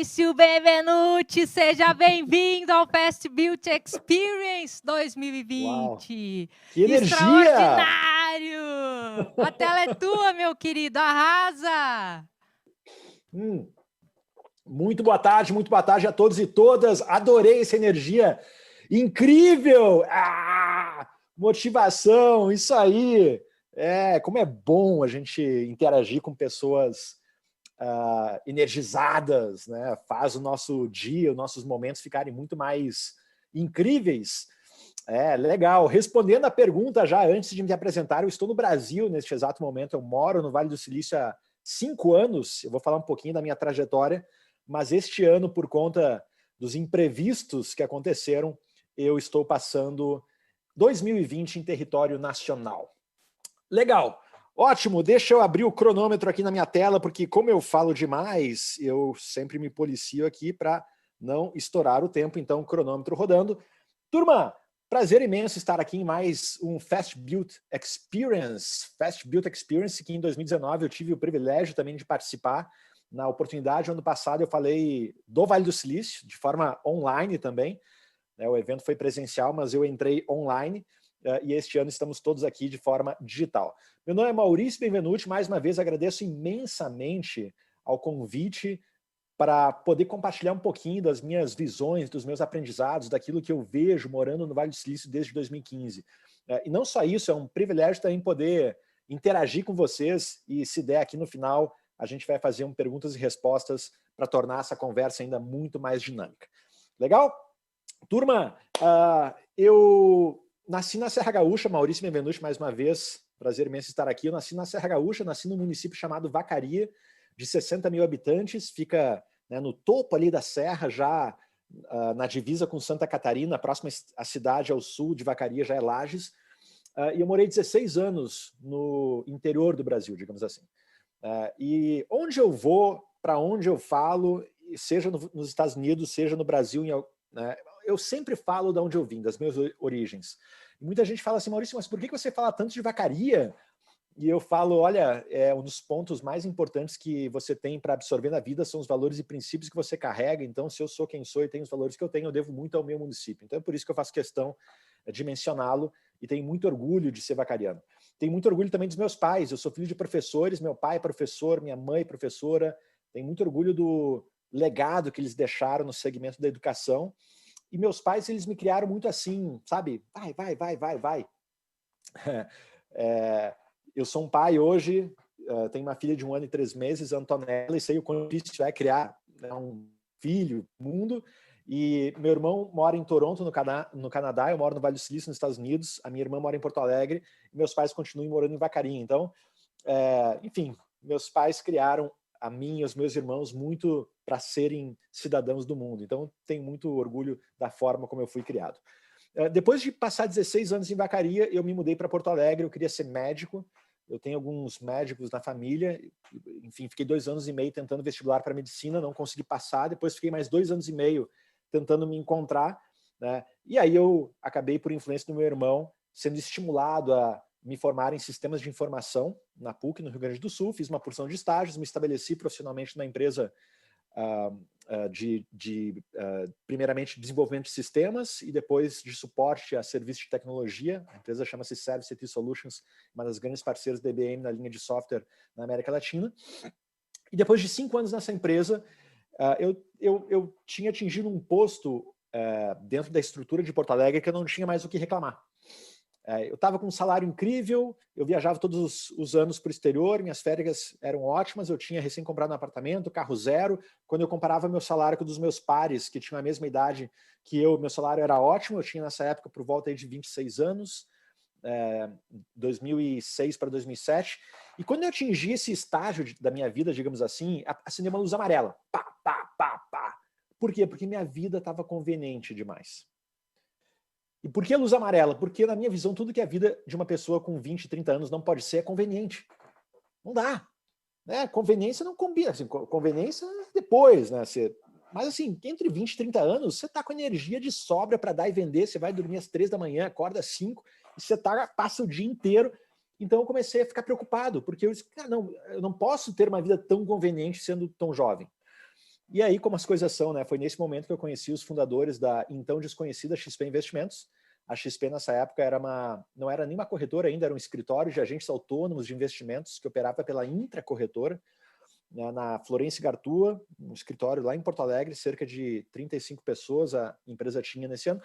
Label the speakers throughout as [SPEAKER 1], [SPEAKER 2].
[SPEAKER 1] Maurício Benvenuti, seja bem-vindo ao Fast Beauty Experience 2020.
[SPEAKER 2] Uau, que energia!
[SPEAKER 1] Extraordinário! A tela é tua, meu querido, arrasa!
[SPEAKER 2] Muito boa tarde a todos e todas. Adorei essa energia incrível! Motivação, isso aí! Como é bom a gente interagir com pessoas energizadas, né? Faz o nosso dia, os nossos momentos ficarem muito mais incríveis. Legal. Respondendo a pergunta já antes de me apresentar, eu estou no Brasil neste exato momento, eu moro no Vale do Silício há 5 anos, eu vou falar um pouquinho da minha trajetória, mas este ano, por conta dos imprevistos que aconteceram, eu estou passando 2020 em território nacional. Legal. Ótimo, deixa eu abrir o cronômetro aqui na minha tela, porque como eu falo demais, eu sempre me policio aqui para não estourar o tempo, então cronômetro rodando. Turma, prazer imenso estar aqui em mais um Fast Beauty Experience. Fast Beauty Experience, que em 2019 eu tive o privilégio também de participar. Na oportunidade, ano passado, eu falei do Vale do Silício, de forma online também. O evento foi presencial, mas eu entrei online. E este ano estamos todos aqui de forma digital. Meu nome é Maurício Benvenuti, mais uma vez agradeço imensamente ao convite para poder compartilhar um pouquinho das minhas visões, dos meus aprendizados, daquilo que eu vejo morando no Vale do Silício desde 2015. E não só isso, é um privilégio também poder interagir com vocês e, se der aqui no final, a gente vai fazer perguntas e respostas para tornar essa conversa ainda muito mais dinâmica. Legal? Turma, eu nasci na Serra Gaúcha, Maurício Benvenuti, mais uma vez, prazer imenso estar aqui. Eu nasci na Serra Gaúcha, nasci num município chamado Vacaria, de 60 mil habitantes, fica no topo ali da serra, já na divisa com Santa Catarina, próxima à cidade ao sul de Vacaria já é Lages, e eu morei 16 anos no interior do Brasil, digamos assim. E onde eu vou, para onde eu falo, seja nos Estados Unidos, seja no Brasil, eu sempre falo de onde eu vim, das minhas origens. E muita gente fala assim, Maurício, mas por que você fala tanto de Vacaria? E eu falo, olha, um dos pontos mais importantes que você tem para absorver na vida são os valores e princípios que você carrega. Então, se eu sou quem sou e tenho os valores que eu tenho, eu devo muito ao meu município. Então, é por isso que eu faço questão de mencioná-lo e tenho muito orgulho de ser vacariano. Tenho muito orgulho também dos meus pais. Eu sou filho de professores, meu pai é professor, minha mãe é professora. Tenho muito orgulho do legado que eles deixaram no segmento da educação. E meus pais, eles me criaram muito assim, sabe? Vai. Eu sou um pai hoje, tenho uma filha de 1 ano e 3 meses, Antonella, e sei o quanto difícil é criar um filho, mundo. E meu irmão mora em Toronto, no Canadá, eu moro no Vale do Silício, nos Estados Unidos, a minha irmã mora em Porto Alegre, e meus pais continuam morando em Vacaria. Então, enfim, meus pais criaram a mim e os meus irmãos muito para serem cidadãos do mundo. Então, tenho muito orgulho da forma como eu fui criado. Depois de passar 16 anos em Vacaria, eu me mudei para Porto Alegre, eu queria ser médico, eu tenho alguns médicos na família, enfim, fiquei 2 anos e meio tentando vestibular para medicina, não consegui passar, depois fiquei mais 2 anos e meio tentando me encontrar, né? E aí eu acabei, por influência do meu irmão, sendo estimulado a me formar em sistemas de informação na PUC, no Rio Grande do Sul, fiz uma porção de estágios, me estabeleci profissionalmente numa empresa primeiramente desenvolvimento de sistemas e depois de suporte a serviços de tecnologia. A empresa chama-se Service IT Solutions, uma das grandes parceiras da IBM na linha de software na América Latina. E depois de 5 anos nessa empresa, eu tinha atingido um posto dentro da estrutura de Porto Alegre que eu não tinha mais o que reclamar. Eu estava com um salário incrível, eu viajava todos os anos para o exterior, minhas férias eram ótimas, eu tinha recém comprado um apartamento, carro zero. Quando eu comparava meu salário com o dos meus pares, que tinham a mesma idade que eu, meu salário era ótimo, eu tinha nessa época por volta de 26 anos, 2006 para 2007. E quando eu atingi esse estágio da minha vida, digamos assim, acendeu uma luz amarela. Pá. Por quê? Porque minha vida estava conveniente demais. E por que a luz amarela? Porque, na minha visão, tudo que é a vida de uma pessoa com 20, 30 anos não pode ser conveniente. Não dá. Conveniência não combina. Assim, conveniência depois, né? Mas, assim, entre 20 e 30 anos, você está com energia de sobra para dar e vender, você vai dormir às 3 da manhã, acorda às 5, e você passa o dia inteiro. Então, eu comecei a ficar preocupado, porque eu disse, cara, não, eu não posso ter uma vida tão conveniente sendo tão jovem. E aí, como as coisas são, né? Foi nesse momento que eu conheci os fundadores da então desconhecida XP Investimentos. A XP, nessa época, não era nem uma corretora ainda, era um escritório de agentes autônomos de investimentos que operava pela Intra Corretora, né, na Florêncio Gartua, um escritório lá em Porto Alegre, cerca de 35 pessoas a empresa tinha nesse ano.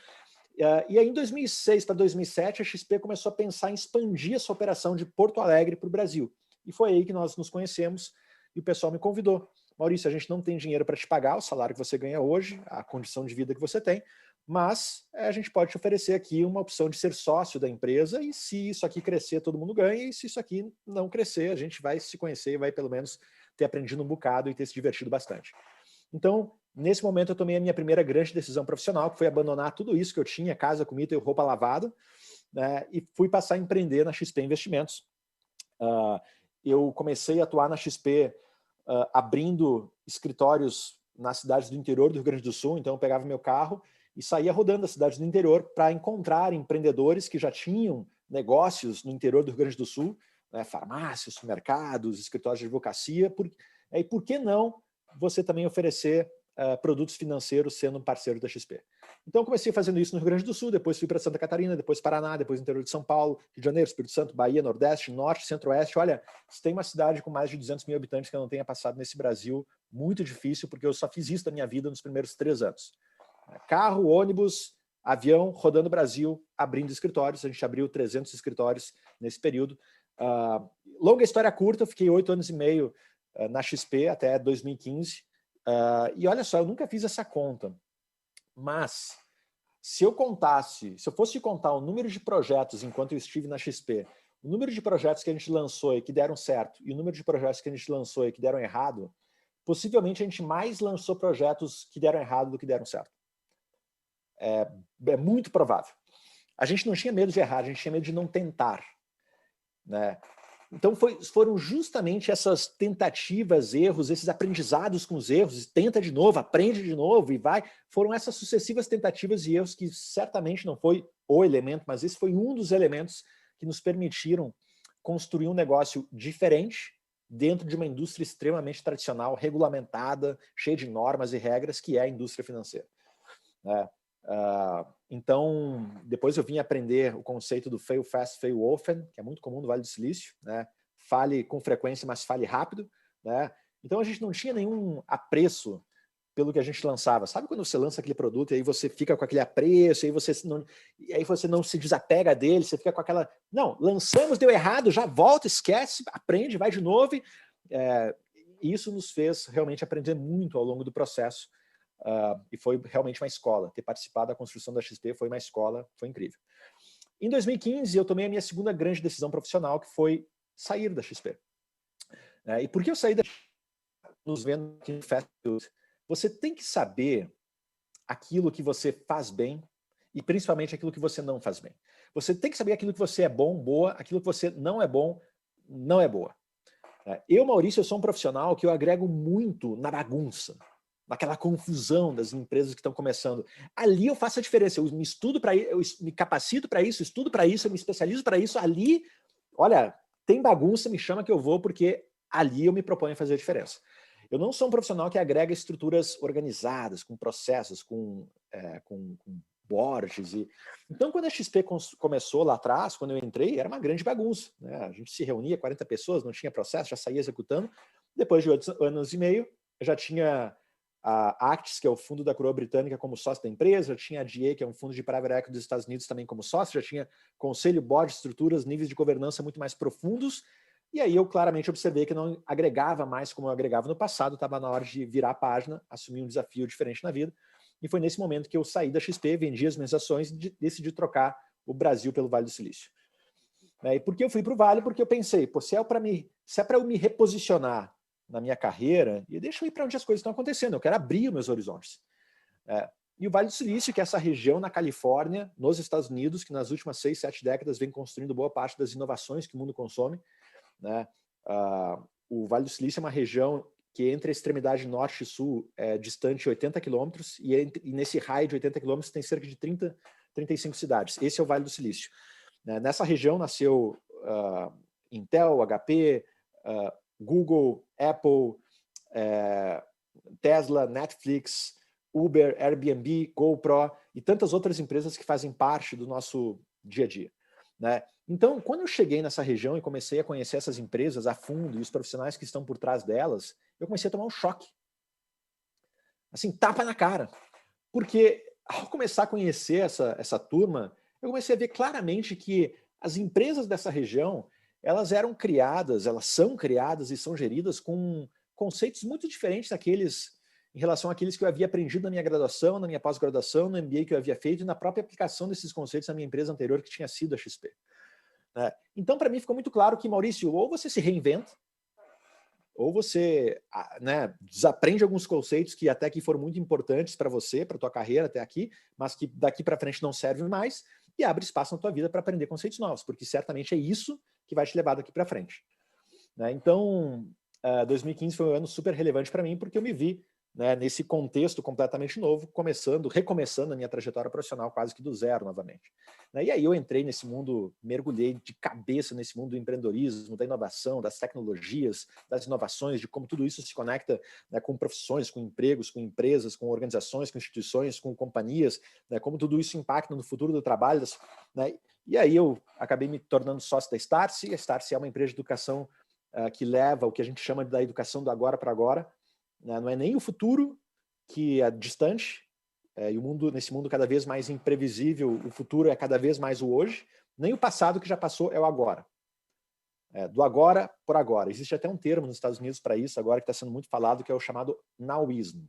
[SPEAKER 2] E aí, em 2006 para 2007, a XP começou a pensar em expandir essa operação de Porto Alegre para o Brasil. E foi aí que nós nos conhecemos e o pessoal me convidou. Maurício, a gente não tem dinheiro para te pagar o salário que você ganha hoje, a condição de vida que você tem, mas a gente pode te oferecer aqui uma opção de ser sócio da empresa e se isso aqui crescer, todo mundo ganha, e se isso aqui não crescer, a gente vai se conhecer e vai pelo menos ter aprendido um bocado e ter se divertido bastante. Então, nesse momento eu tomei a minha primeira grande decisão profissional, que foi abandonar tudo isso que eu tinha, casa, comida e roupa lavada, né, e fui passar a empreender na XP Investimentos. Eu comecei a atuar na XP abrindo escritórios nas cidades do interior do Rio Grande do Sul, então eu pegava meu carro e saía rodando as cidades do interior para encontrar empreendedores que já tinham negócios no interior do Rio Grande do Sul, né, farmácias, supermercados, escritórios de advocacia, e por que não você também oferecer produtos financeiros sendo um parceiro da XP. Então, eu comecei fazendo isso no Rio Grande do Sul, depois fui para Santa Catarina, depois Paraná, depois interior de São Paulo, Rio de Janeiro, Espírito Santo, Bahia, Nordeste, Norte, Centro-Oeste. Olha, se tem uma cidade com mais de 200 mil habitantes que eu não tenha passado nesse Brasil, muito difícil, porque eu só fiz isso na minha vida nos primeiros 3 anos. Carro, ônibus, avião, rodando o Brasil, abrindo escritórios. A gente abriu 300 escritórios nesse período. Longa história curta, eu fiquei 8 anos e meio na XP até 2015. E olha só, eu nunca fiz essa conta, mas se eu fosse contar o número de projetos enquanto eu estive na XP, o número de projetos que a gente lançou e que deram certo, e o número de projetos que a gente lançou e que deram errado, possivelmente a gente mais lançou projetos que deram errado do que deram certo. É muito provável. A gente não tinha medo de errar, a gente tinha medo de não tentar, né? Então foram justamente essas tentativas, erros, esses aprendizados com os erros, tenta de novo, aprende de novo e vai. Foram essas sucessivas tentativas e erros que certamente não foi o elemento, mas esse foi um dos elementos que nos permitiram construir um negócio diferente dentro de uma indústria extremamente tradicional, regulamentada, cheia de normas e regras, que é a indústria financeira. Então, depois eu vim aprender o conceito do fail fast, fail often, que é muito comum no Vale do Silício, né? Fale com frequência, mas fale rápido, né? Então a gente não tinha nenhum apreço pelo que a gente lançava. Sabe quando você lança aquele produto e aí você fica com aquele apreço, e aí você não se desapega dele, você fica com aquela... Não, lançamos, deu errado, já volta, esquece, aprende, vai de novo. E isso nos fez realmente aprender muito ao longo do processo. E foi realmente uma escola. Ter participado da construção da XP foi uma escola, foi incrível. Em 2015, eu tomei a minha segunda grande decisão profissional, que foi sair da XP. E por que eu saí da XP? Nos vendo aqui no Fast Food, você tem que saber aquilo que você faz bem e principalmente aquilo que você não faz bem. Você tem que saber aquilo que você é bom, boa, aquilo que você não é bom, não é boa. Eu, Maurício, eu sou um profissional que eu agrego muito na bagunça, naquela confusão das empresas que estão começando. Ali eu faço a diferença, eu me estudo para isso, eu me capacito para isso, estudo para isso, eu me especializo para isso. Ali, olha, tem bagunça, me chama que eu vou, porque ali eu me proponho a fazer a diferença. Eu não sou um profissional que agrega estruturas organizadas, com processos, com boards. Então, quando a XP começou lá atrás, quando eu entrei, era uma grande bagunça, né? A gente se reunia, 40 pessoas, não tinha processo, já saía executando. Depois de 8 anos e meio, eu já tinha a Actis, que é o fundo da coroa britânica, como sócio da empresa, já tinha a DA, que é um fundo de private equity dos Estados Unidos, também como sócio, já tinha conselho, board, estruturas, níveis de governança muito mais profundos. E aí eu claramente observei que não agregava mais como eu agregava no passado, estava na hora de virar a página, assumir um desafio diferente na vida. E foi nesse momento que eu saí da XP, vendi as minhas ações e decidi trocar o Brasil pelo Vale do Silício. E por que eu fui para o Vale? Porque eu pensei, se é para eu me reposicionar na minha carreira, e deixa eu ir para onde as coisas estão acontecendo, eu quero abrir os meus horizontes. E o Vale do Silício, que é essa região na Califórnia, nos Estados Unidos, que nas últimas 6, 7 décadas vem construindo boa parte das inovações que o mundo consome, né? O Vale do Silício é uma região que entre a extremidade norte e sul é distante 80 quilômetros, e nesse raio de 80 quilômetros tem cerca de 35 cidades. Esse é o Vale do Silício. Nessa região nasceu Intel, HP, Google, Apple, Tesla, Netflix, Uber, Airbnb, GoPro e tantas outras empresas que fazem parte do nosso dia a dia, né? Então, quando eu cheguei nessa região e comecei a conhecer essas empresas a fundo e os profissionais que estão por trás delas, eu comecei a tomar um choque. Assim, tapa na cara. Porque ao começar a conhecer essa turma, eu comecei a ver claramente que as empresas dessa região, elas são criadas e são geridas com conceitos muito diferentes daqueles em relação àqueles que eu havia aprendido na minha graduação, na minha pós-graduação, no MBA que eu havia feito e na própria aplicação desses conceitos na minha empresa anterior, que tinha sido a XP. Né? Então, para mim, ficou muito claro que, Maurício, ou você se reinventa, ou você, né, desaprende alguns conceitos que até aqui foram muito importantes para você, para tua carreira até aqui, mas que daqui para frente não servem mais, e abre espaço na tua vida para aprender conceitos novos, porque certamente é isso que vai te levar daqui para frente. Né? Então, 2015 foi um ano super relevante para mim, porque eu me vi, né, nesse contexto completamente novo, recomeçando a minha trajetória profissional quase que do zero novamente. Né? E aí eu entrei nesse mundo, mergulhei de cabeça nesse mundo do empreendedorismo, da inovação, das tecnologias, das inovações, de como tudo isso se conecta, né, com profissões, com empregos, com empresas, com organizações, com instituições, com companhias, né, como tudo isso impacta no futuro do trabalho. Né? E aí eu acabei me tornando sócio da Startse. A Startse é uma empresa de educação que leva o que a gente chama da educação do agora para agora. Não é nem o futuro, que é distante, e o mundo, nesse mundo cada vez mais imprevisível, o futuro é cada vez mais o hoje, nem o passado que já passou é o agora. Do agora por agora. Existe até um termo nos Estados Unidos para isso, agora que está sendo muito falado, que é o chamado nowismo.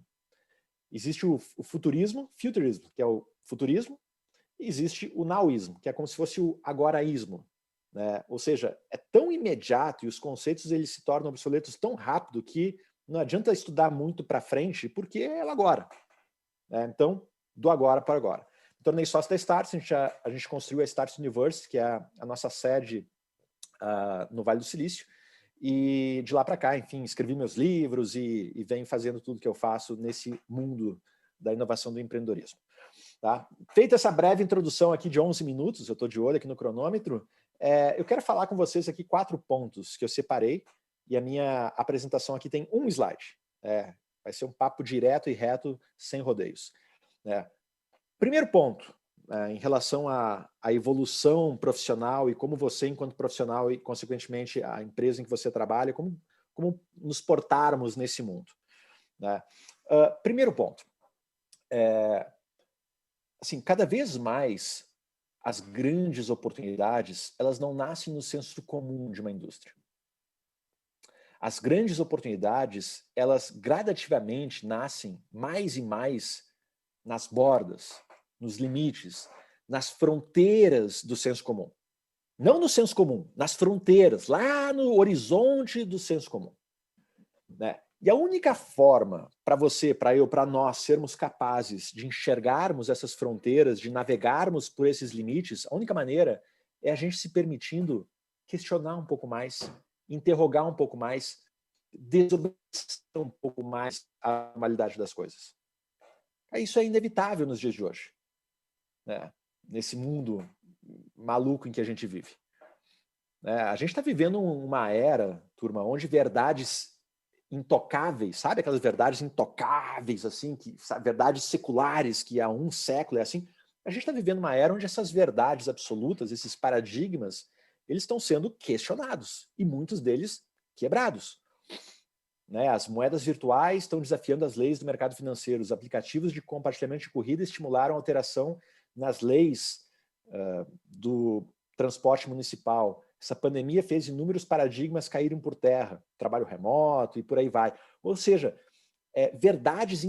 [SPEAKER 2] Existe o futurismo, que é o futurismo, e existe o nowismo, que é como se fosse o agoraísmo. Né? Ou seja, é tão imediato e os conceitos eles se tornam obsoletos tão rápido que não adianta estudar muito para frente, porque é agora. Então, do agora para agora. Me tornei sócio da Startse, a gente construiu a Startse University, que é a nossa sede no Vale do Silício, e de lá para cá, enfim, escrevi meus livros e venho fazendo tudo que eu faço nesse mundo da inovação do empreendedorismo. Tá? Feita essa breve introdução aqui de 11 minutos, eu estou de olho aqui no cronômetro, eu quero falar com vocês aqui 4 pontos que eu separei, e a minha apresentação aqui tem um slide. Vai ser um papo direto e reto, sem rodeios. Primeiro ponto, em relação à evolução profissional e como você, enquanto profissional e, consequentemente, a empresa em que você trabalha, como nos portarmos nesse mundo. Primeiro ponto. Assim, cada vez mais, as grandes oportunidades, elas não nascem no senso comum de uma indústria. As grandes oportunidades, elas gradativamente nascem mais e mais nas bordas, nos limites, nas fronteiras do senso comum. Não no senso comum, nas fronteiras, lá no horizonte do senso comum. Né? E a única forma para você, para eu, para nós sermos capazes de enxergarmos essas fronteiras, de navegarmos por esses limites, a única maneira é a gente se permitindo questionar um pouco mais, interrogar um pouco mais, desobedecer um pouco mais a normalidade das coisas. Isso é inevitável nos dias de hoje, né? Nesse mundo maluco em que a gente vive. A gente está vivendo uma era, turma, onde verdades intocáveis, sabe aquelas verdades intocáveis, assim, verdades seculares que há um século é assim, a gente está vivendo uma era onde essas verdades absolutas, esses paradigmas, eles estão sendo questionados e muitos deles quebrados. As moedas virtuais estão desafiando as leis do mercado financeiro. Os aplicativos de compartilhamento de corrida estimularam a alteração nas leis do transporte municipal. Essa pandemia fez inúmeros paradigmas caírem por terra. Trabalho remoto e por aí vai. Ou seja, verdades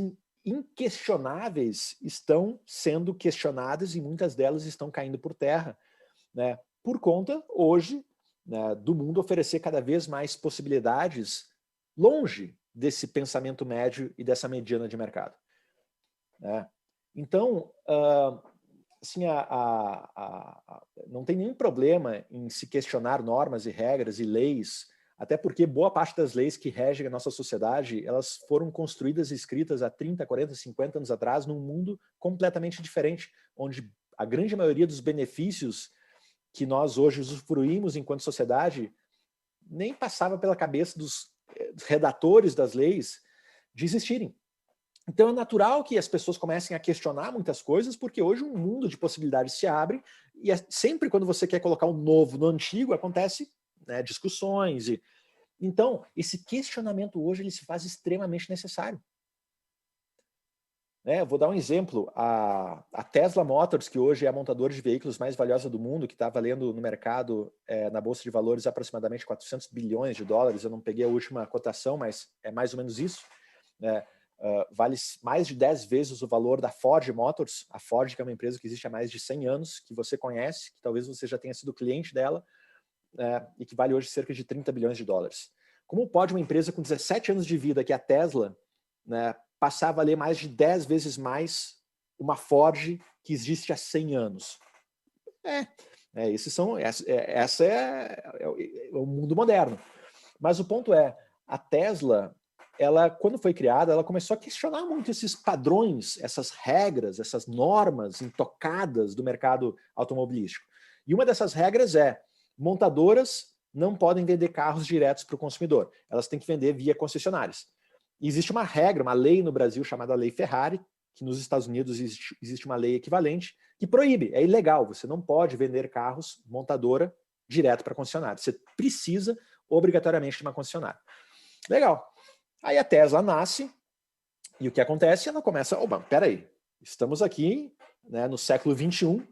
[SPEAKER 2] inquestionáveis estão sendo questionadas e muitas delas estão caindo por terra, né? Por conta, hoje, né, do mundo oferecer cada vez mais possibilidades longe desse pensamento médio e dessa mediana de mercado. Então, assim, não tem nenhum problema em se questionar normas e regras e leis, até porque boa parte das leis que regem a nossa sociedade, elas foram construídas e escritas há 30, 40, 50 anos atrás num mundo completamente diferente, onde a grande maioria dos benefícios que nós hoje usufruímos enquanto sociedade nem passava pela cabeça dos redatores das leis de existirem. Então é natural que as pessoas comecem a questionar muitas coisas, porque hoje um mundo de possibilidades se abre, e sempre quando você quer colocar o novo no antigo, acontece, né, discussões. Então, esse questionamento hoje ele se faz extremamente necessário. Eu vou dar um exemplo. A Tesla Motors, que hoje é a montadora de veículos mais valiosa do mundo, que está valendo no mercado, na Bolsa de Valores, aproximadamente 400 bilhões de dólares. Eu não peguei a última cotação, mas é mais ou menos isso. Vale mais de 10 vezes o valor da Ford Motors. A Ford, que é uma empresa que existe há mais de 100 anos, que você conhece, que talvez você já tenha sido cliente dela, e que vale hoje cerca de 30 bilhões de dólares. Como pode uma empresa com 17 anos de vida, que é a Tesla, né, passar a valer mais de 10 vezes mais uma Ford que existe há 100 anos? Essa é o mundo moderno. Mas o ponto é, a Tesla, ela, quando foi criada, ela começou a questionar muito esses padrões, essas regras, essas normas intocadas do mercado automobilístico. E uma dessas regras é: montadoras não podem vender carros diretos para o consumidor. Elas têm que vender via concessionárias. E existe uma regra, uma lei no Brasil chamada Lei Ferrari, que nos Estados Unidos existe uma lei equivalente, que proíbe, é ilegal, você não pode vender carros montadora direto para concessionária. Você precisa obrigatoriamente de uma concessionária. Legal. Aí a Tesla nasce, e o que acontece? Ela começa, peraí, estamos aqui, né, no século XXI,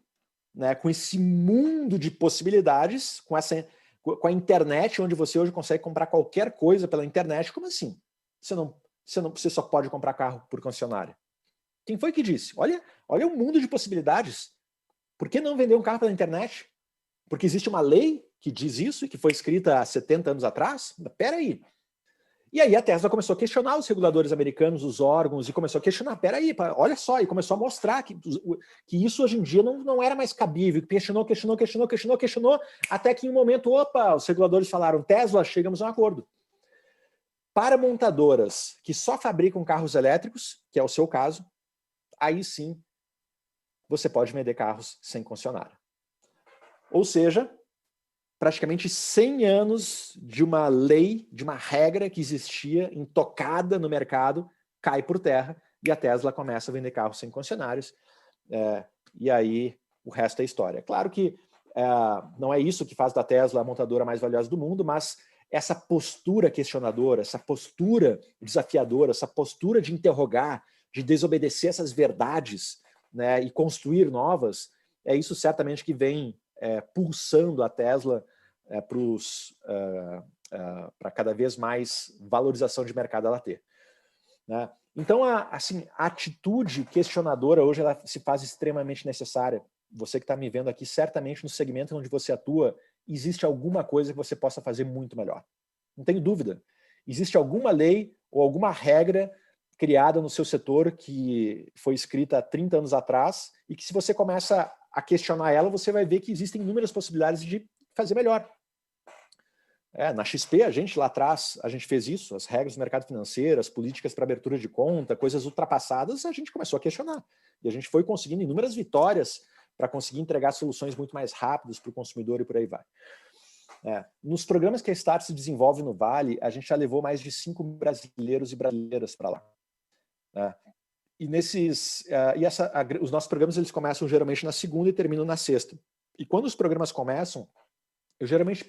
[SPEAKER 2] né, com esse mundo de possibilidades, com a internet, onde você hoje consegue comprar qualquer coisa pela internet. Como assim? Você só pode comprar carro por concessionária? Quem foi que disse? Olha o mundo de possibilidades. Por que não vender um carro pela internet? Porque existe uma lei que diz isso e que foi escrita há 70 anos atrás? Peraí. E aí a Tesla começou a questionar os reguladores americanos, os órgãos, e começou a questionar, peraí, olha só, e começou a mostrar que isso hoje em dia não era mais cabível. Questionou, até que em um momento, os reguladores falaram: Tesla, chegamos a um acordo. Para montadoras que só fabricam carros elétricos, que é o seu caso, aí sim você pode vender carros sem concessionária. Ou seja, praticamente 100 anos de uma lei, de uma regra que existia, intocada no mercado, cai por terra, e a Tesla começa a vender carros sem concessionários, e aí o resto é história. Claro que não é isso que faz da Tesla a montadora mais valiosa do mundo, mas essa postura questionadora, essa postura desafiadora, essa postura de interrogar, de desobedecer essas verdades, né, e construir novas, é isso certamente que vem pulsando a Tesla para cada vez mais valorização de mercado ela ter. Né? Então, a atitude questionadora hoje ela se faz extremamente necessária. Você que está me vendo aqui, certamente no segmento onde você atua, existe alguma coisa que você possa fazer muito melhor. Não tenho dúvida. Existe alguma lei ou alguma regra criada no seu setor que foi escrita há 30 anos atrás e que, se você começa a questionar ela, você vai ver que existem inúmeras possibilidades de fazer melhor. Na XP, a gente lá atrás, a gente fez isso, as regras do mercado financeiro, as políticas para abertura de conta, coisas ultrapassadas, a gente começou a questionar. E a gente foi conseguindo inúmeras vitórias para conseguir entregar soluções muito mais rápidas para o consumidor e por aí vai. Nos programas que a Start se desenvolve no Vale, a gente já levou mais de 5 brasileiros e brasileiras para lá. E os nossos programas eles começam geralmente na segunda e terminam na sexta. E quando os programas começam, eu geralmente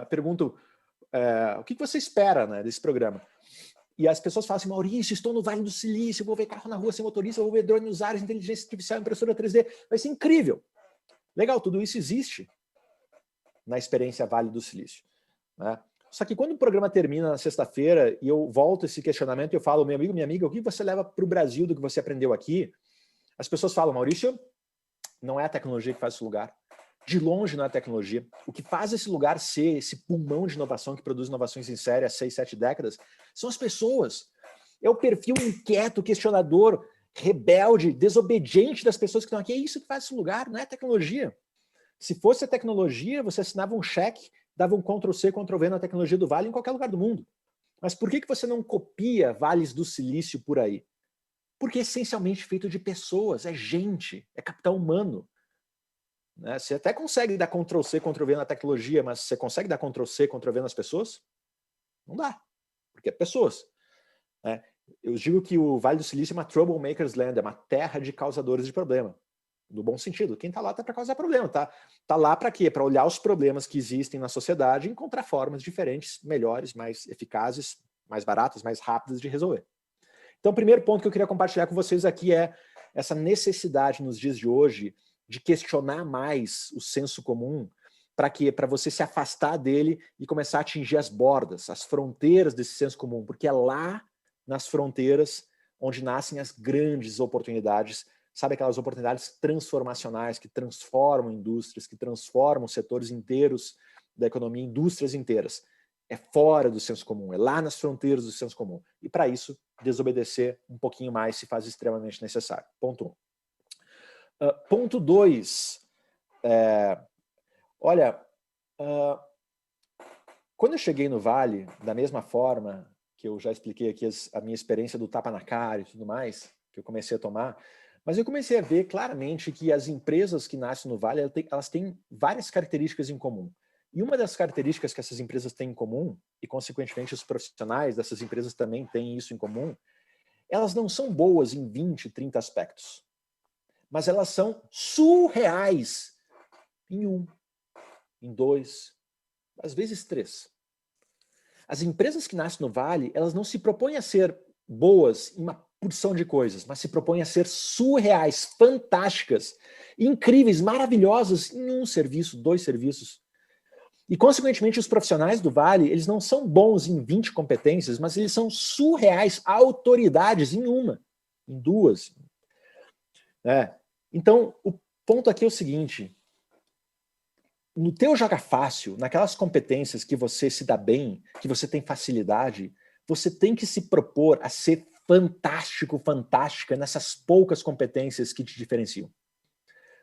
[SPEAKER 2] pergunto o que você espera, né, desse programa. E as pessoas falam assim: Maurício, estou no Vale do Silício, vou ver carro na rua sem motorista, vou ver drone nos ares, inteligência artificial, impressora 3D, vai ser incrível. Legal, tudo isso existe na experiência Vale do Silício. Né? Só que quando o programa termina na sexta-feira e eu volto esse questionamento e eu falo: meu amigo, minha amiga, o que você leva para o Brasil do que você aprendeu aqui? As pessoas falam: Maurício, não é a tecnologia que faz esse lugar. De longe não é a tecnologia. O que faz esse lugar ser esse pulmão de inovação que produz inovações em série há 6, 7 décadas são as pessoas. É o perfil inquieto, questionador, rebelde, desobediente das pessoas que estão aqui. É isso que faz esse lugar, não é a tecnologia. Se fosse a tecnologia, você assinava um cheque, dava um Ctrl+C, Ctrl+V na tecnologia do Vale em qualquer lugar do mundo. Mas por que você não copia Vales do Silício por aí? Porque é essencialmente feito de pessoas, é gente, é capital humano. Né? Você até consegue dar Ctrl+C, Ctrl+V na tecnologia, mas você consegue dar Ctrl+C, Ctrl+V nas pessoas? Não dá, porque é pessoas. Né? Eu digo que o Vale do Silício é uma troublemaker's land, é uma terra de causadores de problema. No bom sentido. Quem está lá está para causar problema, tá? Tá lá para quê? Para olhar os problemas que existem na sociedade e encontrar formas diferentes, melhores, mais eficazes, mais baratas, mais rápidas de resolver. Então, o primeiro ponto que eu queria compartilhar com vocês aqui é essa necessidade nos dias de hoje de questionar mais o senso comum. Para quê? Para você se afastar dele e começar a atingir as bordas, as fronteiras desse senso comum, porque é lá nas fronteiras onde nascem as grandes oportunidades, sabe, aquelas oportunidades transformacionais que transformam indústrias, que transformam setores inteiros da economia, indústrias inteiras. É fora do senso comum, é lá nas fronteiras do senso comum. E para isso, desobedecer um pouquinho mais se faz extremamente necessário. Ponto 1. Ponto 2. Olha, quando eu cheguei no Vale, da mesma forma que eu já expliquei aqui a minha experiência do tapa na cara e tudo mais, que eu comecei a tomar, mas eu comecei a ver claramente que as empresas que nascem no Vale, elas têm várias características em comum. E uma das características que essas empresas têm em comum, e consequentemente os profissionais dessas empresas também têm isso em comum, elas não são boas em 20, 30 aspectos, mas elas são surreais em 1, em 2, às vezes 3. As empresas que nascem no Vale, elas não se propõem a ser boas em uma porção de coisas, mas se propõem a ser surreais, fantásticas, incríveis, maravilhosas em 1 serviço, 2 serviços. E, consequentemente, os profissionais do Vale, eles não são bons em 20 competências, mas eles são surreais, autoridades em 1, em 2. Então, o ponto aqui é o seguinte: no teu joga fácil, naquelas competências que você se dá bem, que você tem facilidade, você tem que se propor a ser fantástico, fantástica nessas poucas competências que te diferenciam.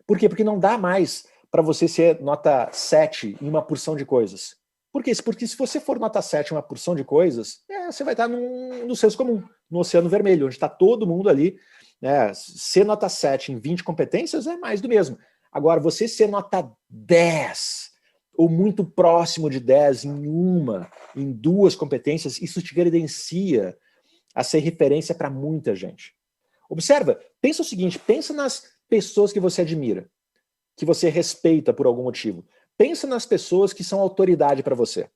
[SPEAKER 2] Por quê? Porque não dá mais para você ser nota 7 em uma porção de coisas. Por quê? Porque se você for nota 7 em uma porção de coisas, você vai estar no senso comum, no Oceano Vermelho, onde está todo mundo ali. Ser nota 7 em 20 competências é mais do mesmo. Agora, você ser nota 10, ou muito próximo de 10 em 2 competências, isso te credencia a ser referência para muita gente. Observa, pensa o seguinte, pensa nas pessoas que você admira, que você respeita por algum motivo. Pensa nas pessoas que são autoridade para você.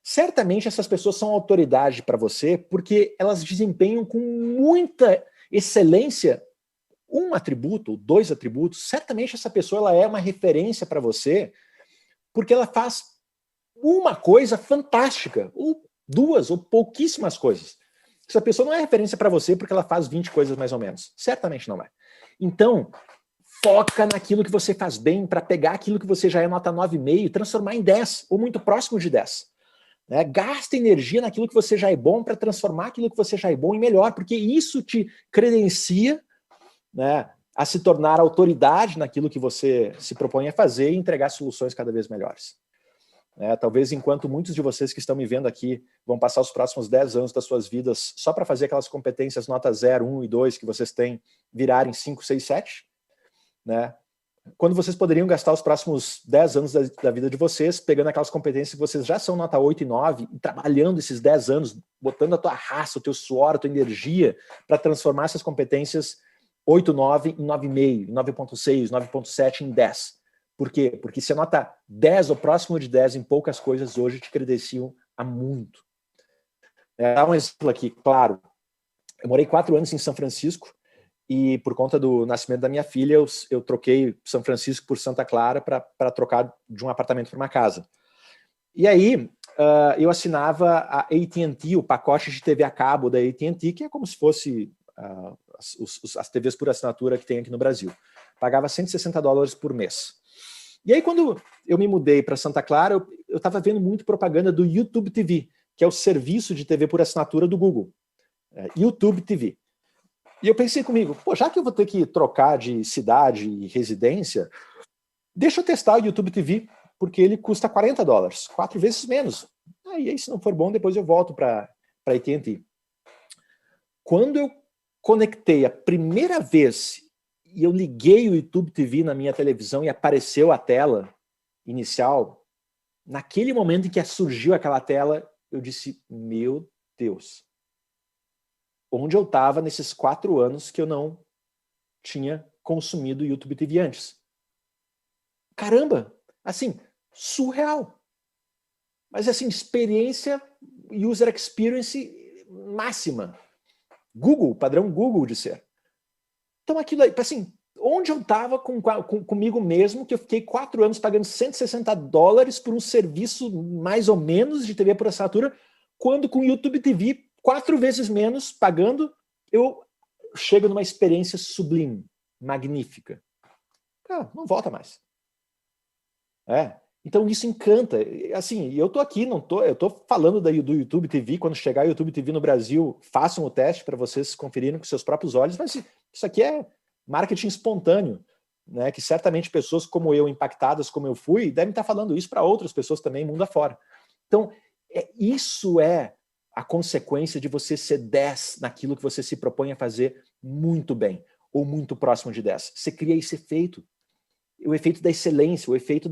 [SPEAKER 2] Certamente essas pessoas são autoridade para você porque elas desempenham com muita excelência 1 atributo, ou 2 atributos. Certamente essa pessoa ela é uma referência para você porque ela faz uma coisa fantástica, ou 2, ou pouquíssimas coisas. Essa pessoa não é referência para você porque ela faz 20 coisas mais ou menos. Certamente não é. Então, foca naquilo que você faz bem para pegar aquilo que você já é nota 9,5 e transformar em 10, ou muito próximo de 10. Gasta energia naquilo que você já é bom para transformar aquilo que você já é bom em melhor, porque isso te credencia a se tornar autoridade naquilo que você se propõe a fazer e entregar soluções cada vez melhores. Talvez enquanto muitos de vocês que estão me vendo aqui vão passar os próximos 10 anos das suas vidas só para fazer aquelas competências nota 0, 1 e 2 que vocês têm virarem 5, 6, 7, quando vocês poderiam gastar os próximos 10 anos da vida de vocês pegando aquelas competências que vocês já são nota 8 e 9 e trabalhando esses 10 anos, botando a tua raça, o teu suor, a tua energia para transformar essas competências 8, 9 em 9,5, 9,6, 9,7 em 10. Por quê? Porque se a nota 10 ou próximo de 10 em poucas coisas hoje te credenciam a muito. Dá um exemplo aqui, claro. Eu morei 4 anos em São Francisco e por conta do nascimento da minha filha eu troquei São Francisco por Santa Clara para trocar de um apartamento para uma casa. E aí eu assinava a AT&T, o pacote de TV a cabo da AT&T, que é como se fosse as TVs por assinatura que tem aqui no Brasil. Pagava $160 por mês. E aí, quando eu me mudei para Santa Clara, eu estava vendo muito propaganda do YouTube TV, que é o serviço de TV por assinatura do Google. YouTube TV. E eu pensei comigo, já que eu vou ter que trocar de cidade e residência, deixa eu testar o YouTube TV, porque ele custa $40, 4 vezes menos. E aí, se não for bom, depois eu volto para AT&T. Quando eu conectei a primeira vez e eu liguei o YouTube TV na minha televisão e apareceu a tela inicial, naquele momento em que surgiu aquela tela, eu disse, meu Deus, onde eu estava nesses 4 anos que eu não tinha consumido YouTube TV antes. Caramba! Assim, surreal. Mas assim, experiência, user experience máxima. Google, padrão Google de ser. Então aquilo aí, assim, onde eu estava comigo mesmo, que eu fiquei 4 anos pagando $160 por um serviço mais ou menos de TV por assinatura, quando com YouTube TV, 4 vezes menos pagando, eu chego numa experiência sublime, magnífica. Não volta mais. Então isso encanta. Assim, eu tô aqui, eu tô falando do YouTube TV, quando chegar o YouTube TV no Brasil, façam o teste para vocês conferirem com seus próprios olhos, mas isso aqui é marketing espontâneo, né? Que certamente pessoas como eu, impactadas como eu fui, devem estar falando isso para outras pessoas também, mundo afora. Então, isso é a consequência de você ser 10 naquilo que você se propõe a fazer muito bem, ou muito próximo de 10. Você cria esse efeito. O efeito da excelência, o efeito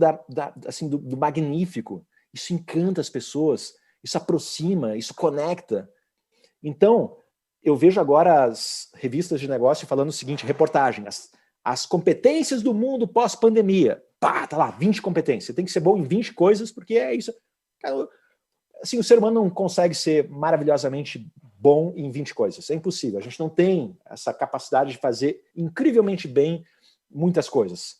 [SPEAKER 2] assim, do magnífico. Isso encanta as pessoas, isso aproxima, isso conecta. Então, eu vejo agora as revistas de negócio falando o seguinte, reportagem, as competências do mundo pós-pandemia. Pá, tá lá, 20 competências. Você tem que ser bom em 20 coisas, porque é isso. Cara, assim, o ser humano não consegue ser maravilhosamente bom em 20 coisas. É impossível. A gente não tem essa capacidade de fazer incrivelmente bem muitas coisas.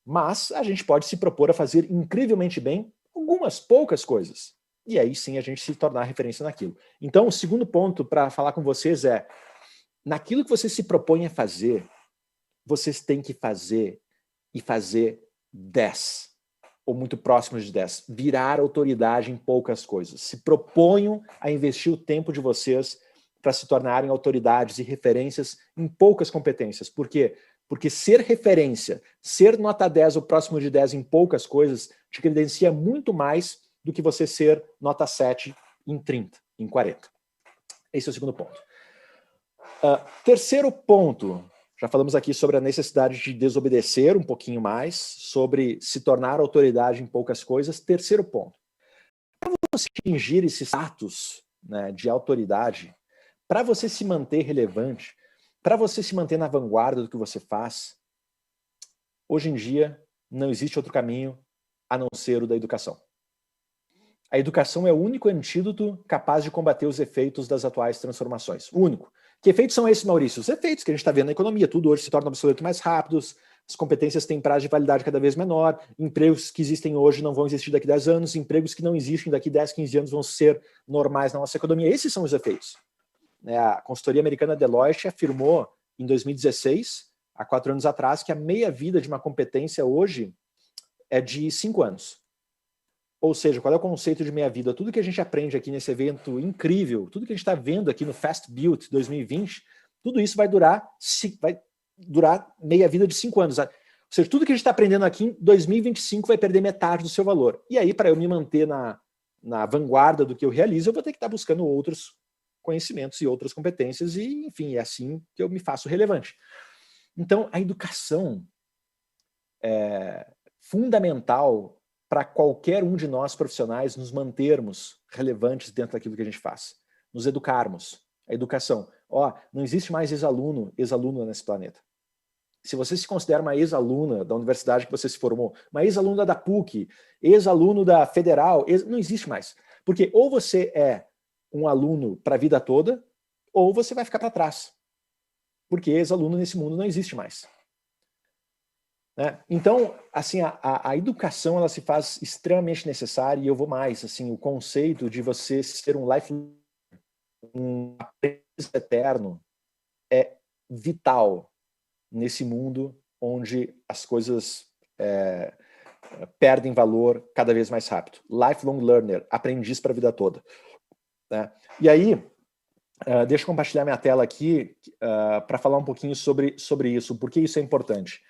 [SPEAKER 2] Mas a gente pode se propor a fazer incrivelmente bem algumas poucas coisas. E aí sim a gente se tornar referência naquilo. Então o segundo ponto para falar com vocês é, naquilo que você se propõe a fazer, vocês têm que fazer e fazer 10, ou muito próximos de 10. Virar autoridade em poucas coisas. Se proponham a investir o tempo de vocês para se tornarem autoridades e referências em poucas competências. Por quê? Porque ser referência, ser nota 10 ou próximo de 10 em poucas coisas, te credencia muito mais do que você ser nota 7 em 30, em 40. Esse é o segundo ponto. Terceiro ponto, já falamos aqui sobre a necessidade de desobedecer um pouquinho mais, sobre se tornar autoridade em poucas coisas. Terceiro ponto. Para você atingir esse status, né, de autoridade, para você se manter relevante, para você se manter na vanguarda do que você faz, hoje em dia não existe outro caminho a não ser o da educação. A educação é o único antídoto capaz de combater os efeitos das atuais transformações. O único. Que efeitos são esses, Maurício? Os efeitos que a gente está vendo na economia. Tudo hoje se torna absolutamente mais rápidos, as competências têm prazo de validade cada vez menor, empregos que existem hoje não vão existir daqui a 10 anos, empregos que não existem daqui a 10, 15 anos vão ser normais na nossa economia. Esses são os efeitos. A consultoria americana Deloitte afirmou em 2016, há 4 anos atrás, que a meia-vida de uma competência hoje é de 5 anos. Ou seja, qual é o conceito de meia-vida? Tudo que a gente aprende aqui nesse evento incrível, tudo que a gente está vendo aqui no Fast Build 2020, tudo isso vai durar meia-vida de 5 anos. Ou seja, tudo que a gente está aprendendo aqui em 2025 vai perder metade do seu valor. E aí, para eu me manter na vanguarda do que eu realizo, eu vou ter que estar buscando outros conhecimentos e outras competências e, enfim, é assim que eu me faço relevante. Então, a educação é fundamental para qualquer um de nós profissionais nos mantermos relevantes dentro daquilo que a gente faz. Nos educarmos. A educação. Não existe mais ex-aluna nesse planeta. Se você se considera uma ex-aluna da universidade que você se formou, uma ex-aluna da PUC, ex-aluno da Federal, não existe mais. Porque ou você é um aluno para a vida toda, ou você vai ficar para trás. Porque ex-aluno nesse mundo não existe mais. Então, assim, a educação ela se faz extremamente necessária, e eu vou mais, assim, o conceito de você ser um lifelong, um aprendiz eterno, é vital nesse mundo onde as coisas perdem valor cada vez mais rápido. Lifelong learner, aprendiz para a vida toda. E aí, deixa eu compartilhar minha tela aqui para falar um pouquinho sobre isso, por que isso é importante.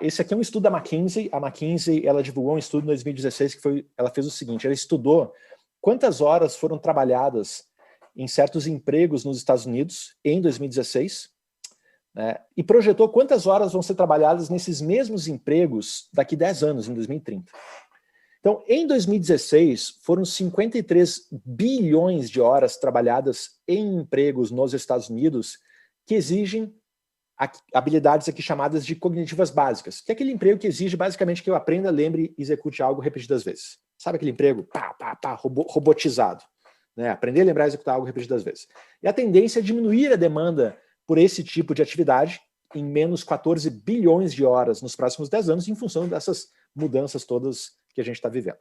[SPEAKER 2] Esse aqui é um estudo da McKinsey. A McKinsey ela divulgou um estudo em 2016 ela fez o seguinte, ela estudou quantas horas foram trabalhadas em certos empregos nos Estados Unidos em 2016, né, e projetou quantas horas vão ser trabalhadas nesses mesmos empregos daqui a 10 anos, em 2030. Então, em 2016, foram 53 bilhões de horas trabalhadas em empregos nos Estados Unidos que exigem habilidades aqui chamadas de cognitivas básicas, que é aquele emprego que exige basicamente que eu aprenda, lembre e execute algo repetidas vezes. Sabe aquele emprego robotizado? Né? Aprender, lembrar e executar algo repetidas vezes. E a tendência é diminuir a demanda por esse tipo de atividade em menos 14 bilhões de horas nos próximos 10 anos, em função dessas mudanças todas que a gente está vivendo.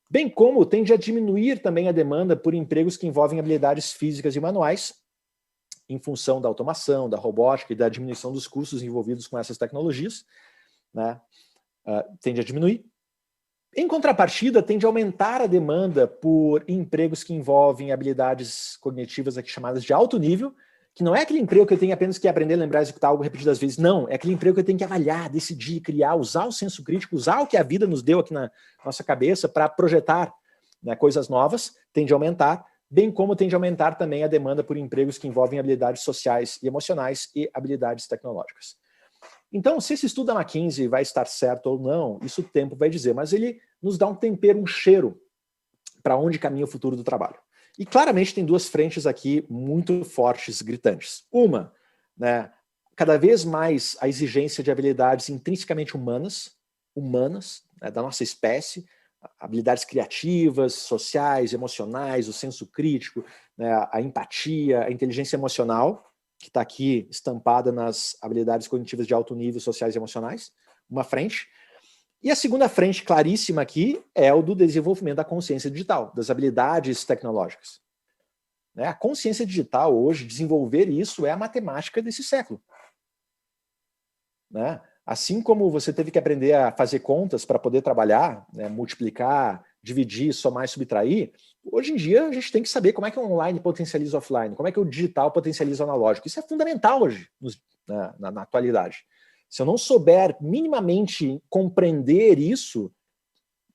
[SPEAKER 2] Bem como tende a diminuir também a demanda por empregos que envolvem habilidades físicas e manuais, em função da automação, da robótica e da diminuição dos custos envolvidos com essas tecnologias, né? Tende a diminuir. Em contrapartida, tende a aumentar a demanda por empregos que envolvem habilidades cognitivas aqui chamadas de alto nível, que não é aquele emprego que eu tenho apenas que aprender, lembrar e executar algo repetidas vezes, não, é aquele emprego que eu tenho que avaliar, decidir, criar, usar o senso crítico, usar o que a vida nos deu aqui na nossa cabeça para projetar, né, coisas novas, tende a aumentar, bem como tende a aumentar também a demanda por empregos que envolvem habilidades sociais e emocionais e habilidades tecnológicas. Então, se esse estudo da McKinsey vai estar certo ou não, isso o tempo vai dizer, mas ele nos dá um tempero, um cheiro para onde caminha o futuro do trabalho. E claramente tem duas frentes aqui muito fortes, gritantes. Uma, né, cada vez mais a exigência de habilidades intrinsecamente humanas, né, da nossa espécie, habilidades criativas, sociais, emocionais, o senso crítico, né, a empatia, a inteligência emocional, que está aqui estampada nas habilidades cognitivas de alto nível, sociais e emocionais, uma frente. E a segunda frente claríssima aqui é o do desenvolvimento da consciência digital, das habilidades tecnológicas. Né? A consciência digital hoje, desenvolver isso é a matemática desse século. Né? Assim como você teve que aprender a fazer contas para poder trabalhar, né, multiplicar, dividir, somar e subtrair, hoje em dia a gente tem que saber como é que o online potencializa o offline, como é que o digital potencializa o analógico. Isso é fundamental hoje, na atualidade. Se eu não souber minimamente compreender isso,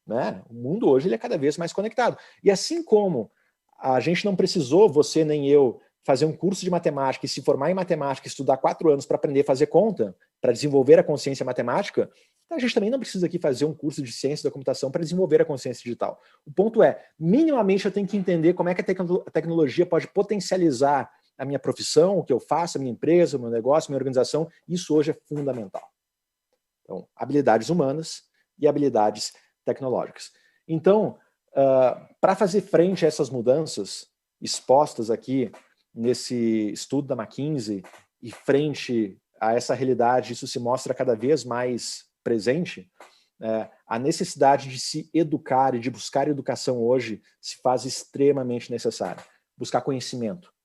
[SPEAKER 2] né, o mundo hoje ele é cada vez mais conectado. E assim como a gente não precisou, você nem eu, fazer um curso de matemática e se formar em matemática, estudar 4 anos para aprender a fazer conta, para desenvolver a consciência matemática, a gente também não precisa aqui fazer um curso de ciência da computação para desenvolver a consciência digital. O ponto é, minimamente eu tenho que entender como é que a tecnologia pode potencializar a minha profissão, o que eu faço, a minha empresa, o meu negócio, a minha organização. Isso hoje é fundamental. Então, habilidades humanas e habilidades tecnológicas. Então, para fazer frente a essas mudanças expostas aqui nesse estudo da McKinsey e frente a essa realidade, isso se mostra cada vez mais presente, a necessidade de se educar e de buscar educação hoje se faz extremamente necessária. Buscar conhecimento.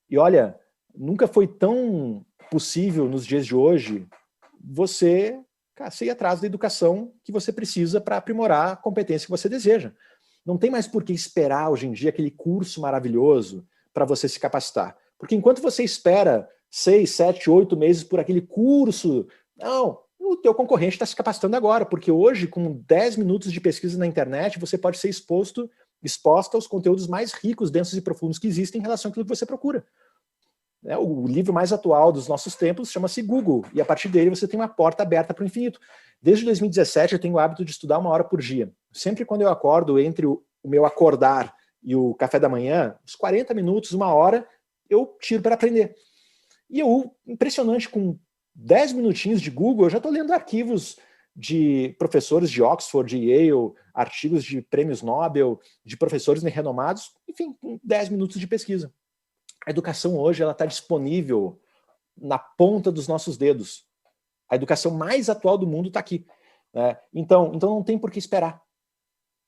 [SPEAKER 2] E olha, nunca foi tão possível nos dias de hoje você ir atrás da educação que você precisa para aprimorar a competência que você deseja. Não tem mais por que esperar hoje em dia aquele curso maravilhoso para você se capacitar. Porque enquanto você espera 6, 7, 8 meses por aquele curso, não, o teu concorrente está se capacitando agora, porque hoje, com 10 minutos de pesquisa na internet, você pode ser exposta aos conteúdos mais ricos, densos e profundos que existem em relação àquilo que você procura. O livro mais atual dos nossos tempos chama-se Google, e a partir dele você tem uma porta aberta para o infinito. Desde 2017 eu tenho o hábito de estudar 1 hora por dia. Sempre quando eu acordo, entre o meu acordar e o café da manhã, uns 40 minutos, 1 hora, eu tiro para aprender. E impressionante, com 10 minutinhos de Google, eu já estou lendo arquivos de professores de Oxford, de Yale, artigos de prêmios Nobel, de professores renomados, enfim, com 10 minutos de pesquisa. A educação hoje está disponível na ponta dos nossos dedos. A educação mais atual do mundo está aqui. Né? Então não tem por que esperar.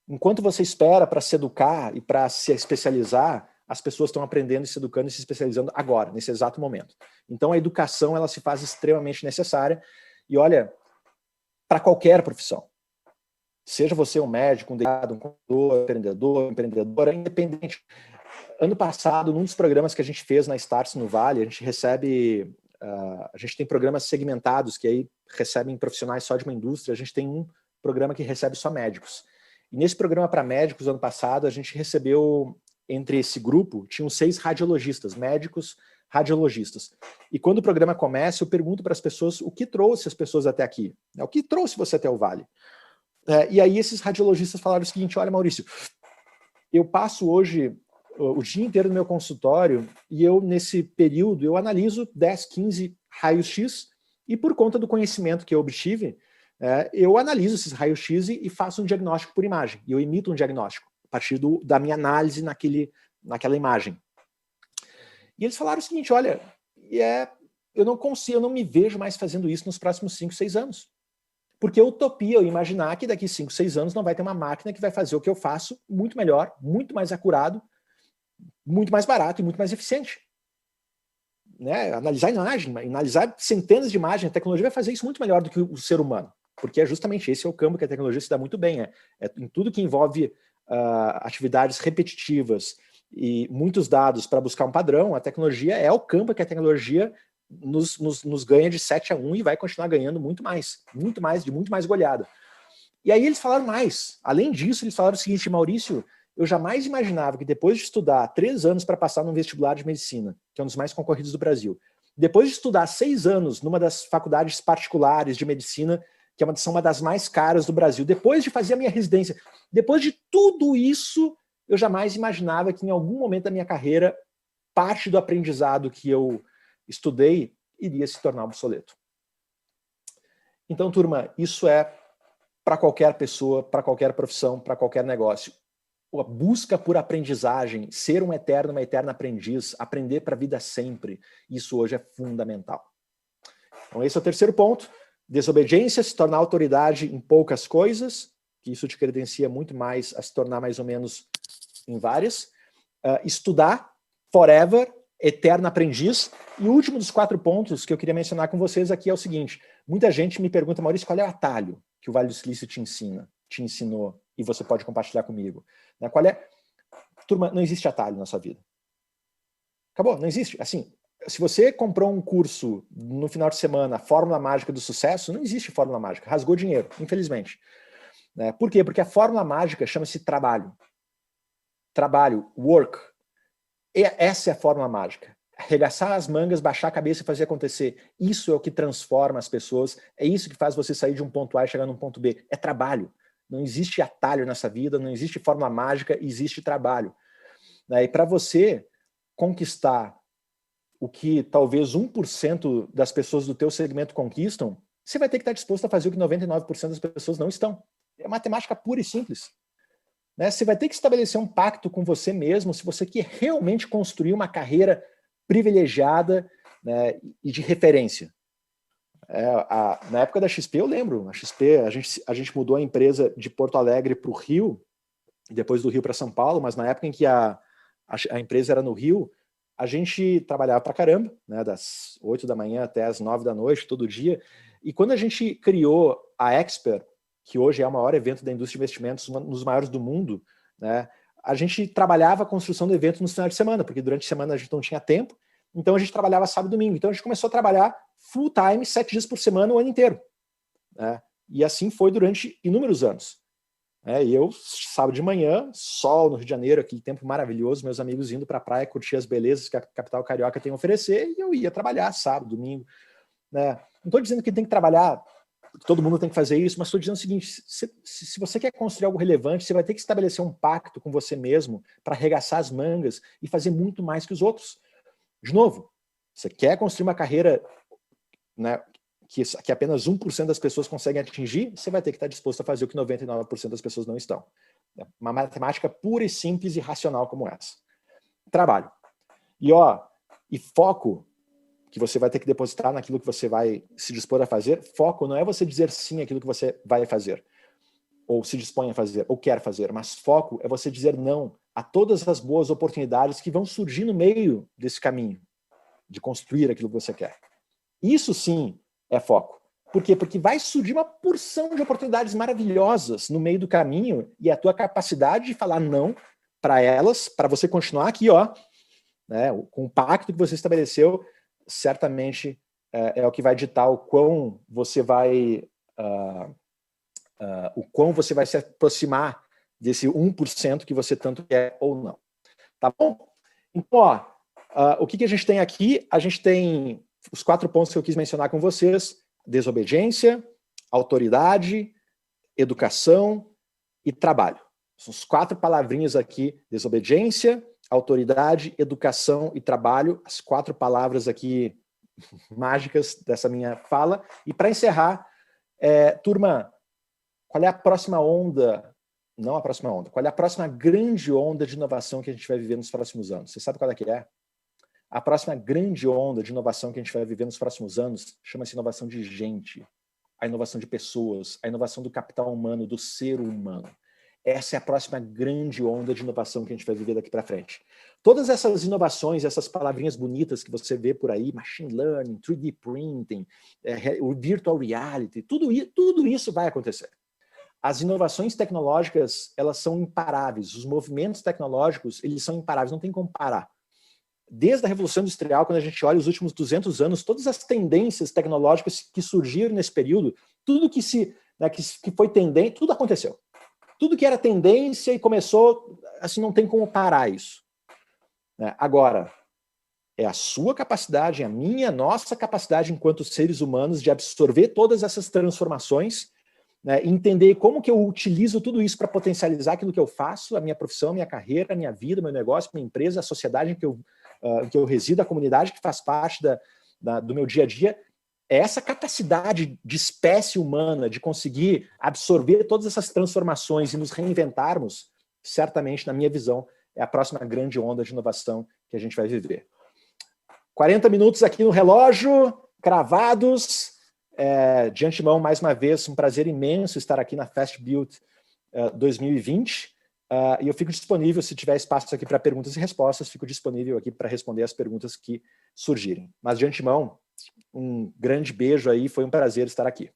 [SPEAKER 2] Enquanto você espera para se educar e para se especializar, as pessoas estão aprendendo, se educando e se especializando agora, nesse exato momento. Então a educação ela se faz extremamente necessária. E olha, para qualquer profissão. Seja você um médico, um delegado, um contador, empreendedora, independente. Ano passado, num dos programas que a gente fez na Startse no Vale, a gente recebe, a gente tem programas segmentados que aí recebem profissionais só de uma indústria, a gente tem um programa que recebe só médicos. E nesse programa para médicos, ano passado, a gente recebeu, entre esse grupo, tinham 6 radiologistas, médicos radiologistas. E quando o programa começa, eu pergunto para as pessoas o que trouxe as pessoas até aqui, o que trouxe você até o Vale. E aí esses radiologistas falaram o seguinte: olha, Maurício, eu passo hoje o dia inteiro no meu consultório e eu, nesse período, eu analiso 10, 15 raios-x e por conta do conhecimento que eu obtive, eu analiso esses raios-x e faço um diagnóstico por imagem. E eu emito um diagnóstico a partir da minha análise naquela imagem. E eles falaram o seguinte: olha, eu não consigo, eu não me vejo mais fazendo isso nos próximos 5, 6 anos. Porque é utopia eu imaginar que daqui 5, 6 anos não vai ter uma máquina que vai fazer o que eu faço muito melhor, muito mais acurado, muito mais barato e muito mais eficiente. Né? Analisar imagem, analisar centenas de imagens, a tecnologia vai fazer isso muito melhor do que o ser humano. Porque é justamente esse é o campo que a tecnologia se dá muito bem. Em tudo que envolve atividades repetitivas e muitos dados para buscar um padrão, a tecnologia é o campo que a tecnologia nos ganha de 7-1 e vai continuar ganhando muito mais, de muito mais goleada. E aí eles falaram mais. Além disso, eles falaram o seguinte: Maurício, eu jamais imaginava que depois de estudar 3 anos para passar num vestibular de medicina, que é um dos mais concorridos do Brasil, depois de estudar 6 anos numa das faculdades particulares de medicina, que são uma das mais caras do Brasil, depois de fazer a minha residência, depois de tudo isso, eu jamais imaginava que em algum momento da minha carreira, parte do aprendizado que eu estudei iria se tornar obsoleto. Então, turma, isso é para qualquer pessoa, para qualquer profissão, para qualquer negócio. A busca por aprendizagem, ser uma eterna aprendiz, aprender para a vida sempre, isso hoje é fundamental. Então esse é o terceiro ponto. Desobediência, se tornar autoridade em poucas coisas, que isso te credencia muito mais a se tornar mais ou menos em várias. Estudar, forever, eterno aprendiz. E o último dos 4 pontos que eu queria mencionar com vocês aqui é o seguinte: muita gente me pergunta, Maurício, qual é o atalho que o Vale do Silício te ensinou, e você pode compartilhar comigo? Qual é? Turma, não existe atalho na sua vida. Acabou, não existe. Assim, se você comprou um curso no final de semana, Fórmula Mágica do Sucesso, não existe Fórmula Mágica. Rasgou dinheiro, infelizmente. Por quê? Porque a Fórmula Mágica chama-se trabalho. Trabalho, work. Essa é a Fórmula Mágica. Arregaçar as mangas, baixar a cabeça e fazer acontecer. Isso é o que transforma as pessoas. É isso que faz você sair de um ponto A e chegar num ponto B. É trabalho. Não existe atalho nessa vida, não existe fórmula mágica, existe trabalho. E para você conquistar o que talvez 1% das pessoas do teu segmento conquistam, você vai ter que estar disposto a fazer o que 99% das pessoas não estão. É matemática pura e simples. Você vai ter que estabelecer um pacto com você mesmo se você quer realmente construir uma carreira privilegiada, né, e de referência. Na época da XP, eu lembro, a XP, a gente mudou a empresa de Porto Alegre para o Rio, depois do Rio para São Paulo, mas na época em que a empresa era no Rio, a gente trabalhava pra caramba, né, das 8 da manhã até as 9 da noite, todo dia, e quando a gente criou a Expert, que hoje é o maior evento da indústria de investimentos, um dos maiores do mundo, né, a gente trabalhava a construção do evento nos finais de semana, porque durante a semana a gente não tinha tempo, então a gente trabalhava sábado e domingo. Então a gente começou a trabalhar full time, 7 dias por semana, o ano inteiro. E assim foi durante inúmeros anos. E eu, sábado de manhã, sol no Rio de Janeiro, aquele tempo maravilhoso, meus amigos indo para a praia, curtir as belezas que a capital carioca tem a oferecer, e eu ia trabalhar sábado, domingo. Não estou dizendo que tem que trabalhar, que todo mundo tem que fazer isso, mas estou dizendo o seguinte: se você quer construir algo relevante, você vai ter que estabelecer um pacto com você mesmo para arregaçar as mangas e fazer muito mais que os outros. De novo, você quer construir uma carreira, né, que apenas 1% das pessoas conseguem atingir, você vai ter que estar disposto a fazer o que 99% das pessoas não estão. Uma matemática pura e simples e racional como essa. Trabalho. E foco, que você vai ter que depositar naquilo que você vai se dispor a fazer. Foco não é você dizer sim àquilo que você vai fazer, ou se dispõe a fazer, ou quer fazer, mas foco é você dizer não a todas as boas oportunidades que vão surgir no meio desse caminho de construir aquilo que você quer. Isso sim é foco. Por quê? Porque vai surgir uma porção de oportunidades maravilhosas no meio do caminho, e a tua capacidade de falar não para elas, para você continuar aqui, com o pacto que você estabeleceu, certamente é o que vai ditar o quão você vai se aproximar desse 1% que você tanto quer ou não. Tá bom? Então, o que a gente tem aqui? A gente tem os 4 pontos que eu quis mencionar com vocês: desobediência, autoridade, educação e trabalho. São as 4 palavrinhas aqui: desobediência, autoridade, educação e trabalho. As 4 palavras aqui mágicas dessa minha fala. E para encerrar, turma, qual é a próxima onda? Não a próxima onda. Qual é a próxima grande onda de inovação que a gente vai viver nos próximos anos? Você sabe qual é que é? A próxima grande onda de inovação que a gente vai viver nos próximos anos chama-se inovação de gente, a inovação de pessoas, a inovação do capital humano, do ser humano. Essa é a próxima grande onda de inovação que a gente vai viver daqui para frente. Todas essas inovações, essas palavrinhas bonitas que você vê por aí, machine learning, 3D printing, o virtual reality, tudo isso vai acontecer. As inovações tecnológicas, elas são imparáveis. Os movimentos tecnológicos, eles são imparáveis, não tem como parar. Desde a Revolução Industrial, quando a gente olha os últimos 200 anos, todas as tendências tecnológicas que surgiram nesse período, tudo que foi tendência, tudo aconteceu. Tudo que era tendência e começou, assim, não tem como parar isso. Agora, é a sua capacidade, a minha, nossa capacidade enquanto seres humanos de absorver todas essas transformações, entender como que eu utilizo tudo isso para potencializar aquilo que eu faço, a minha profissão, a minha carreira, a minha vida, meu negócio, minha empresa, a sociedade em que eu resido, a comunidade que faz parte do meu dia a dia. Essa capacidade de espécie humana de conseguir absorver todas essas transformações e nos reinventarmos, certamente, na minha visão, é a próxima grande onda de inovação que a gente vai viver. 40 minutos aqui no relógio, cravados. De antemão, mais uma vez, um prazer imenso estar aqui na Fast Build 2020. E eu fico disponível, se tiver espaço aqui para perguntas e respostas, fico disponível aqui para responder as perguntas que surgirem. Mas, de antemão, um grande beijo aí, foi um prazer estar aqui.